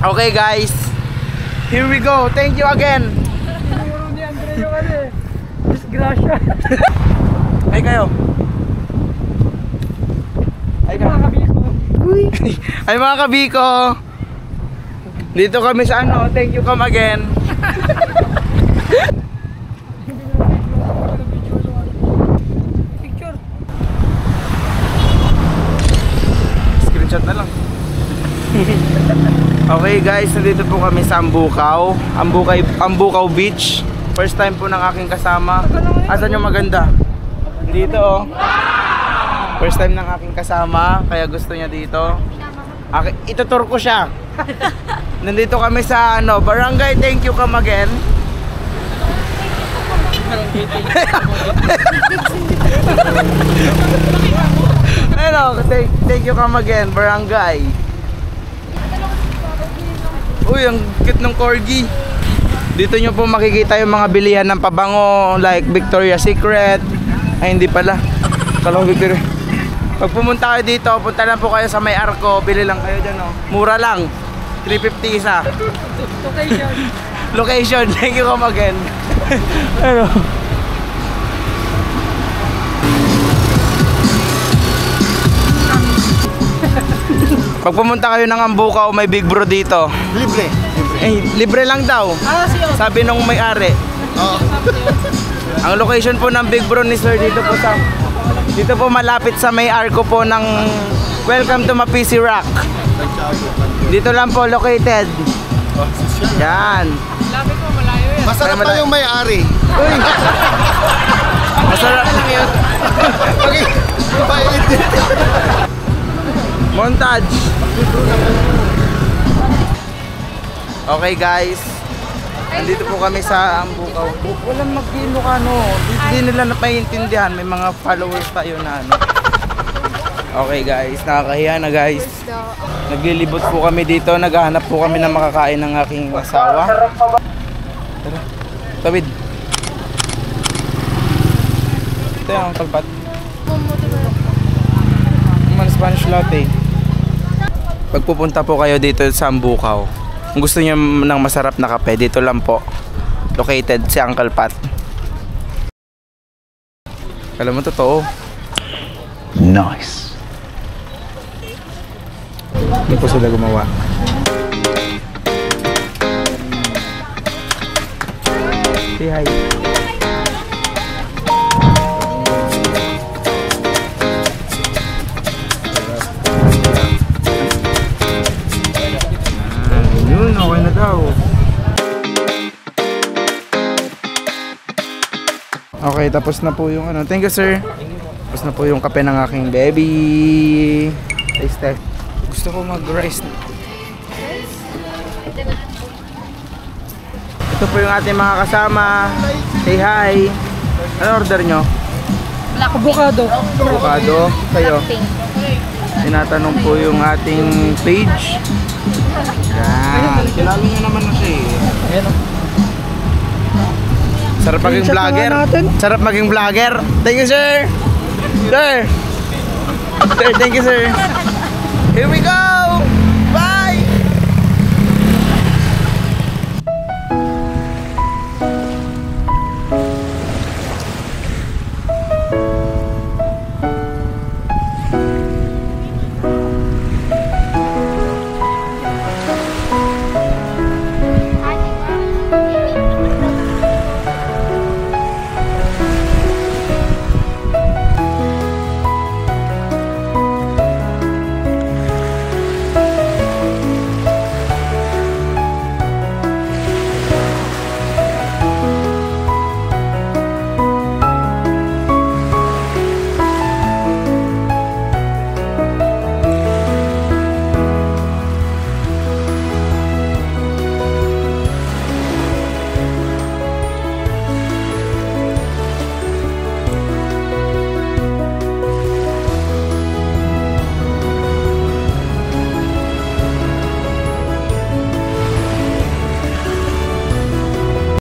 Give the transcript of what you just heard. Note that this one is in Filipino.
Okay guys, here we go. Thank you again. Disgrasya. Ay kayo. Ay mga kabiko. Ay mga kabiko. Dito kami sa ano, thank you come again. Picture. Screenshot na lang. Okay guys, nandito po kami sa Ambukaw. Ambukaw Beach. First time po ng aking kasama. Asan yung maganda? Dito oh. First time ng aking kasama, kaya gusto niya dito. Itutur ko siya. Nandito kami sa ano, Barangay Thank You Come Again. Ano, thank you come again, Barangay. Uy, ang cute ng corgi. Dito nyo po makikita yung mga bilihan ng pabango like Victoria's Secret. Ay hindi pala, kalong Victoria. Pag pumunta kayo dito, punta lang po kayo sa may Arco. Bili lang kayo dyan oh. Mura lang, 350 isa. Location, thank you come again. Ano? Pag pumunta kayo ng Ambukaw, may Big Bro dito. Libre. Libre lang daw. Sabi nung may-ari. Ang location po ng Big Bro ni Sir dito po malapit sa may Arco po ng Welcome to Mapisi Rock. Dito lang po located. Yan. Lapit mo, malayo yan. Masarap pa yung may-ari. Uy. Masarap lang yun. Montage. Okay guys, nandito po kami sa Ambukaw. Walang mag-Ilocano. Hindi nila napaiintindihan. May mga followers tayo na ano. Okay guys, nakakahiya na guys. Naglilibot po kami dito. Naghahanap po kami ng makakain ng aking asawa. Tara, tawid. Ito yung kalpat. Spanish latte. Pag pupunta po kayo dito sa Ambukaw, kung gusto niyo ng masarap na kape, dito lang po located si Uncle Pat. Alam mo, totoo. Nice. Hindi po sila gumawa. Say hi. Yun, okay na daw. Okay, tapos na po yung ano. Thank you, sir. Tapos na po yung kape ng aking baby. Taste. Gusto ko mag-rice. Ito po yung ating mga kasama. Say hi. Ano order nyo? Black avocado. Avocado. Kayo. Tinatanong po yung ating page. Yan. Kilala nyo naman na siya eh. Ayan o. Sarap maging vlogger. Sarap maging vlogger. Thank you, sir. Sir. Sir, thank you, sir. Here we go.